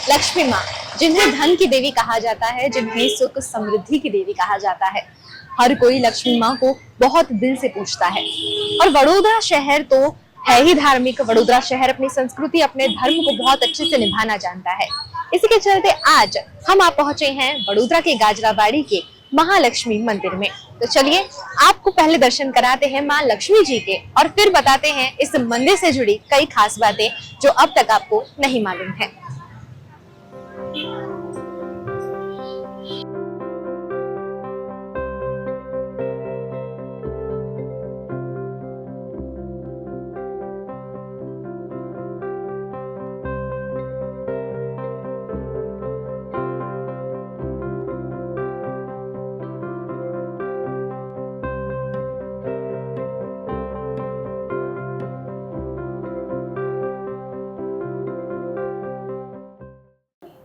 लक्ष्मी माँ, जिन्हें धन की देवी कहा जाता है, जिन्हें सुख समृद्धि की देवी कहा जाता है, हर कोई लक्ष्मी माँ को बहुत दिल से पूजता है। और वडोदरा शहर तो है ही धार्मिक। वडोदरा शहर अपनी संस्कृति, अपने धर्म को बहुत अच्छे से निभाना जानता है। इसी के चलते आज हम आप पहुंचे हैं वडोदरा के गाजराबाड़ी के महालक्ष्मी मंदिर में। तो चलिए आपको पहले दर्शन कराते हैं माँ लक्ष्मी जी के, और फिर बताते हैं इस मंदिर से जुड़ी कई खास बातें जो अब तक आपको नहीं मालूम है।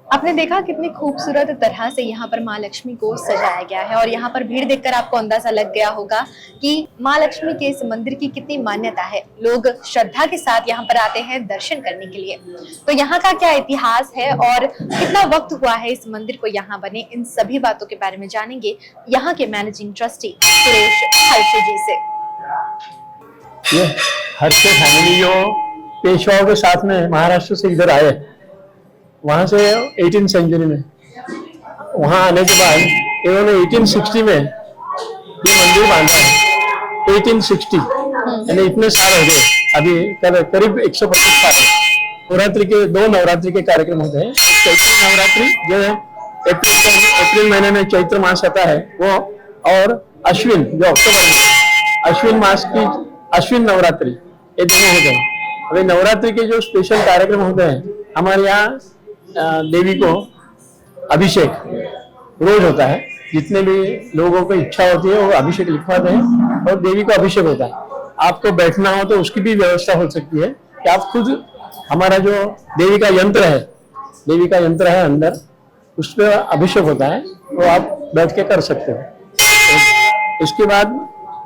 आपने देखा कितनी खूबसूरत तरह से यहाँ पर माँ लक्ष्मी को सजाया गया है, और यहाँ पर भीड़ देखकर आपको अंदाजा लग गया होगा कि माँ लक्ष्मी के इस मंदिर की कितनी मान्यता है। लोग श्रद्धा के साथ यहाँ पर आते हैं दर्शन करने के लिए। तो यहाँ का क्या इतिहास है और कितना वक्त हुआ है इस मंदिर को यहाँ बने, इन सभी बातों के बारे में जानेंगे यहाँ के मैनेजिंग ट्रस्टी सुरेश हर्षे जी से। ये हर्षे फैमिली जो पेशवाओं के साथ में महाराष्ट्र से इधर आए, वहां से 18वीं सेंचुरी में, वहां आने के बाद इन्होंने 1860 में ये मंदिर बांधा है। 1860 यानी इतने साल हो गए, अभी करीब 125 साल है। नवरात्रि के 2 नवरात्रि के कार्यक्रम होते हैं। चैत्री नवरात्रि जो है अप्रैल महीने में चैत्र मास आता है वो, और अश्विन जो अक्टूबर में, अश्विन मास की अश्विन नवरात्रि, ये दोनों होते हैं। अभी नवरात्रि के जो स्पेशल कार्यक्रम होते हैं हमारे यहाँ, देवी को अभिषेक रोज होता है। जितने भी लोगों को इच्छा होती है वो अभिषेक लिखवाते हैं और देवी को अभिषेक होता है। आपको बैठना हो तो उसकी भी व्यवस्था हो सकती है कि आप खुद, हमारा जो देवी का यंत्र है अंदर, उस पर अभिषेक होता है, तो आप बैठ के कर सकते हो। इसके बाद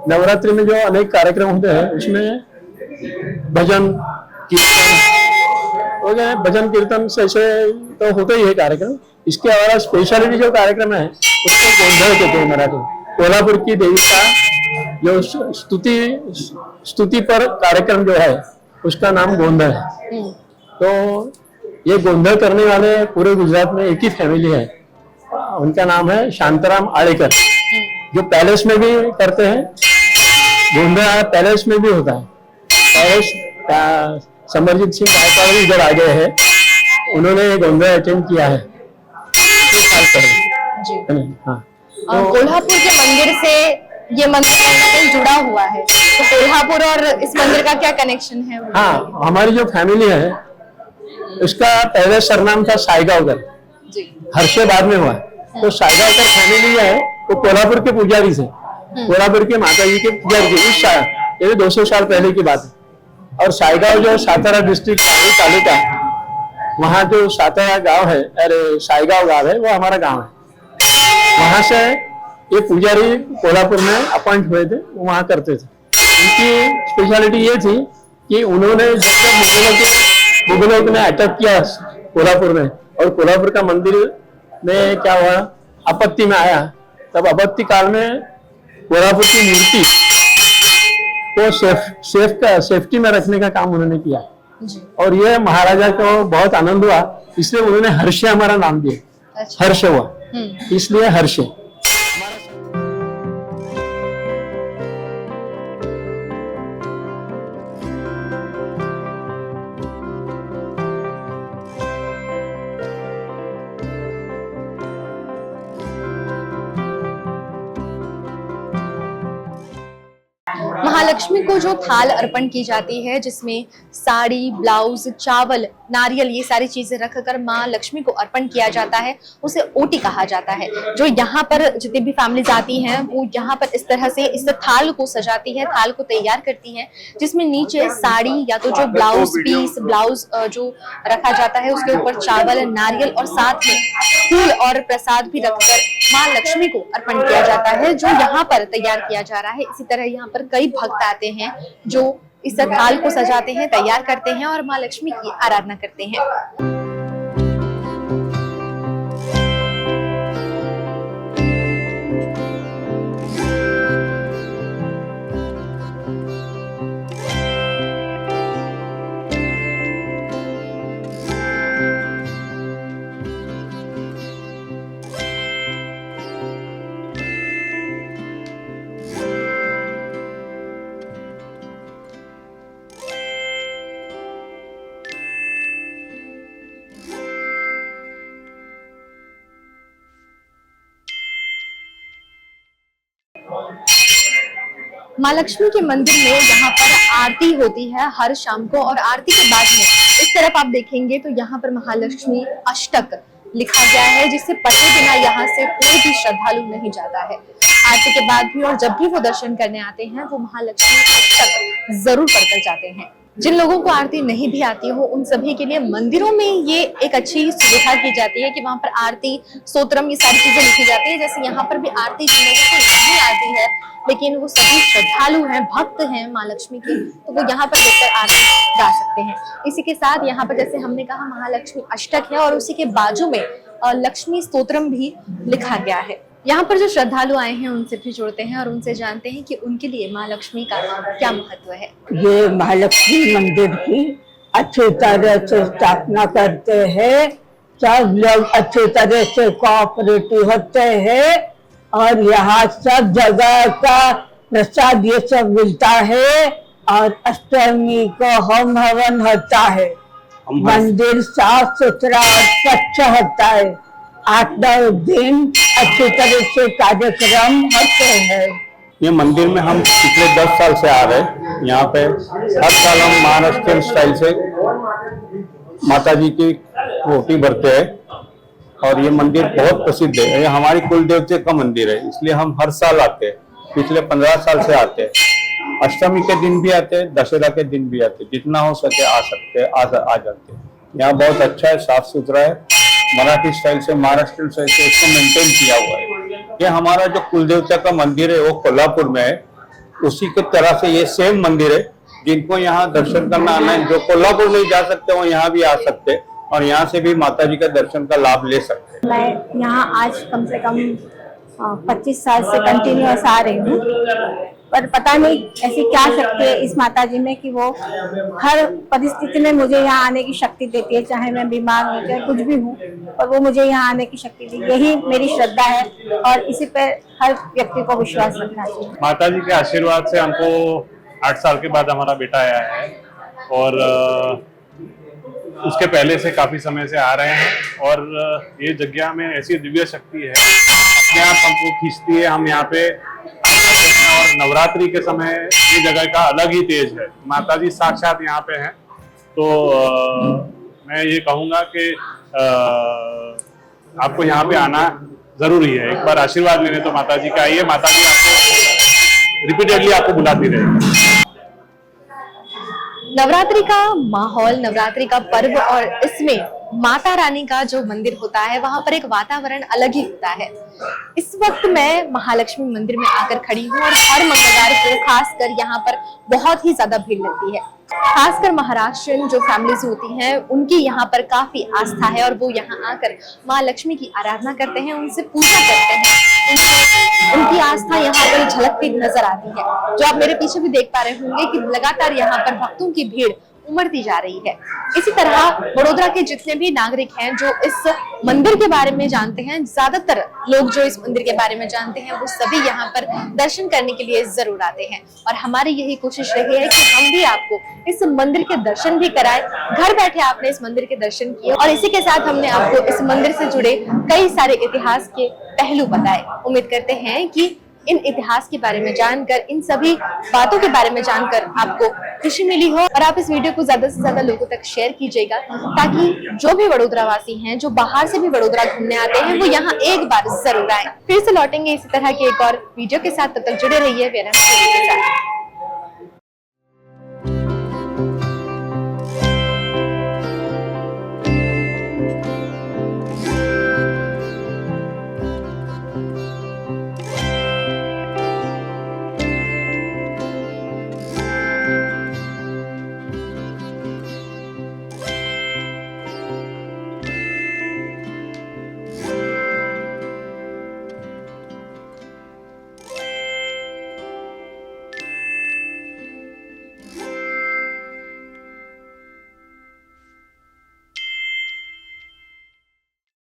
नवरात्रि में जो अनेक कार्यक्रम होते हैं उसमें भजन कीर्तन हो गए। भजन कीर्तन से तो होता ही है कार्यक्रम। इसके अलावा स्पेशलिटी जो कार्यक्रम है उसको गोंधळ कहते हैं मराठी। कोल्हापुर की देवी का जो स्तुति पर कार्यक्रम जो है उसका नाम गोंधळ है। तो ये गोंधळ करने वाले पूरे गुजरात में एक ही फैमिली है, उनका नाम है शांताराम आळेकर, जो पैलेस में भी करते हैं। गोंधळ पैलेस में भी होता है। पैलेस समरजीत सिंह गायकवाड़ भी इधर आ गए हैं, उन्होंने गोंधळ अटेंड किया है 6 साल पहले। हाँ, तो कोल्हापुर के मंदिर से ये मंदिर कहीं ना कहीं जुड़ा हुआ है, तो कोल्हापुर और इस मंदिर का क्या कनेक्शन है? हाँ, हमारी जो फैमिली है उसका पहले सरनाम था सायगावकर, हर्षे बाद में हुआ। तो सायगावकर फैमिली है वो कोल्हापुर के पुजारी से, कोल्हापुर के माता जी के पुजारी थे। ये 200 साल पहले की बात है। और सायगाव जो सातारा डिस्ट्रिक्ट तालुका, वहाँ जो सातारा गांव है, अरे सायगाव गांव है, वो हमारा गांव है। वहां से ये पुजारी कोल्हापुर में अपॉइंट हुए थे, वो वहां करते थे। उनकी स्पेशलिटी ये थी कि उन्होंने जब मुगलों ने अटैक किया कोल्हापुर में, और कोल्हापुर का मंदिर में क्या हुआ, आपत्ति में आया, तब आपत्ति काल में कोल्हापुर की मूर्ति को सेफ्टी में रखने का काम उन्होंने किया। और ये महाराजा को बहुत आनंद हुआ, इसलिए उन्होंने हर्षे हमारा नाम दिया। अच्छा। हर्ष हुआ, इसलिए हर्षे। महालक्ष्मी को जो थाल अर्पण की जाती है, जिसमें साड़ी, ब्लाउज, चावल, नारियल, ये सारी चीजें रखकर माँ लक्ष्मी को अर्पण किया जाता है, उसे ओटी कहा जाता है। जो यहाँ पर जितनी भी फैमिलीज आती हैं वो यहाँ पर इस तरह से इस थाल को सजाती है, थाल को तैयार करती हैं, जिसमें नीचे साड़ी या तो जो ब्लाउज जो रखा जाता है, उसके ऊपर चावल, नारियल और साथ में फूल और प्रसाद भी रखकर माँ लक्ष्मी को अर्पण किया जाता है, जो यहाँ पर तैयार किया जा रहा है। इसी तरह यहाँ पर कई भक्त आते हैं जो इस थाल को सजाते हैं, तैयार करते हैं और माँ लक्ष्मी की आराधना करते हैं। माँ लक्ष्मी के मंदिर में यहाँ पर आरती होती है हर शाम को, और आरती के बाद में इस तरफ आप देखेंगे तो यहाँ पर महालक्ष्मी अष्टक लिखा गया है, जिसे पढ़े बिना यहाँ से कोई भी श्रद्धालु नहीं जाता है। आरती के बाद भी और जब भी वो दर्शन करने आते हैं वो महालक्ष्मी अष्टक जरूर पढ़कर जाते हैं। जिन लोगों को आरती नहीं भी आती हो उन सभी के लिए मंदिरों में ये एक अच्छी सुविधा की जाती है कि वहां पर आरती, स्तोत्रम, ये सारी चीजें लिखी जाती है। जैसे यहाँ पर भी आरती जिन लोगों को नहीं आती है लेकिन वो सभी श्रद्धालु हैं, भक्त हैं माँ लक्ष्मी के, तो वो यहाँ पर देखकर आरती गा सकते हैं। इसी के साथ यहाँ पर जैसे हमने कहा महालक्ष्मी अष्टक है और उसी के बाजू में लक्ष्मी स्तोत्रम भी लिखा गया है। यहाँ पर जो श्रद्धालु आए हैं उनसे भी जुड़ते हैं और उनसे जानते हैं कि उनके लिए माँ लक्ष्मी का क्या महत्व है। ये महालक्ष्मी मंदिर की अच्छी तरह से स्थापना करते हैं, सब लोग अच्छी तरह से कोऑपरेटिव होते हैं और यहाँ सब जगह का प्रसाद ये सब मिलता है और अष्टमी को होम हवन होता है। मंदिर साफ सुथरा और स्वच्छ होता है। 8-9 दिन अच्छी तरह से कार्यक्रम होते हैं। ये मंदिर में हम पिछले 10 साल से आ रहे हैं। यहाँ पे हर साल हम महाराष्ट्रियन स्टाइल से माता जी की रोटी भरते हैं और ये मंदिर बहुत प्रसिद्ध है। ये हमारी कुल देवते का मंदिर है, इसलिए हम हर साल आते हैं। पिछले 15 साल से आते हैं। अष्टमी के दिन भी आते हैं, दशहरा के दिन भी आते हैं। जितना हो सके आ सकते हैं, आ जाते हैं। यहाँ बहुत अच्छा है, साफ सुथरा है, मराठी स्टाइल से, महाराष्ट्र स्टाइल से इसको मेंटेन किया हुआ है। ये हमारा जो कुलदेवता का मंदिर है वो कोल्हापुर में है, उसी के तरह से ये सेम मंदिर है। जिनको यहाँ दर्शन करना आना है, जो कोल्हापुर नहीं जा सकते वो यहाँ भी आ सकते हैं और यहाँ से भी माता जी का दर्शन का लाभ ले सकते हैं। मैं यहाँ आज कम से कम 25 साल से कंटिन्यूअस आ रही हूँ, पर पता नहीं ऐसी क्या शक्ति है इस माता जी में कि वो हर परिस्थिति में मुझे यहाँ आने की शक्ति देती है। चाहे मैं बीमार हूँ, चाहे कुछ भी हूँ, पर वो मुझे यहाँ आने की शक्ति दी। यही मेरी श्रद्धा है और इसी पे हर व्यक्ति को विश्वास रखना चाहिए। माता जी के आशीर्वाद से हमको 8 साल के बाद हमारा बेटा आया है और उसके पहले से काफी समय से आ रहे हैं और ये जगह में ऐसी दिव्य शक्ति है, अपने आप हमको खींचती है। हम यहाँ पे और नवरात्रि के समय ये जगह का अलग ही तेज है। माता जी साक्षात यहाँ पे हैं, तो मैं ये कहूँगा कि आपको यहाँ पे आना जरूरी है। एक बार आशीर्वाद लेने तो माता जी का आइए, माता जी आपको रिपीटेडली आपको बुलाती रहेगी। नवरात्रि का माहौल, नवरात्रि का पर्व और इसमें माता रानी का जो मंदिर होता है वहां पर एक वातावरण अलग ही होता है। इस वक्त मैं महालक्ष्मी मंदिर में आकर खड़ी हूँ और हर मंगलवार को खासकर यहाँ पर बहुत ही ज्यादा भीड़ लगती है। खासकर महाराष्ट्रियन जो फैमिलीज होती हैं उनकी यहाँ पर काफी आस्था है और वो यहाँ आकर माँ लक्ष्मी की आराधना करते हैं, उनसे पूजा करते हैं। उनकी आस्था यहाँ पर झलकती नजर आती है। जो आप मेरे पीछे भी देख पा रहे होंगे कि लगातार यहाँ पर भक्तों की भीड़ उमड़ती जा रही है। इसी तरह वडोदरा के जितने भी नागरिक हैं जो इस मंदिर के बारे में जानते हैं, ज्यादातर लोग जो इस मंदिर के बारे में जानते हैं वो सभी यहाँ पर दर्शन करने के लिए जरूर आते हैं और हमारी यही कोशिश रही है कि हम भी आपको इस मंदिर के दर्शन भी कराएं। घर बैठे आपने इस मंदिर के दर्शन किए और इसी के साथ हमने आपको इस मंदिर से जुड़े कई सारे इतिहास के पहलू बताए। उम्मीद करते हैं कि इन इतिहास के बारे में जानकर, इन सभी बातों के बारे में जानकर आपको खुशी मिली हो और आप इस वीडियो को ज्यादा से ज्यादा लोगों तक शेयर कीजिएगा ताकि जो भी वडोदरा वासी हैं, जो बाहर से भी वडोदरा घूमने आते हैं, वो यहाँ एक बार जरूर आए। फिर से लौटेंगे इसी तरह के एक और वीडियो के साथ, तब तक जुड़े रहिए वेरा के साथ।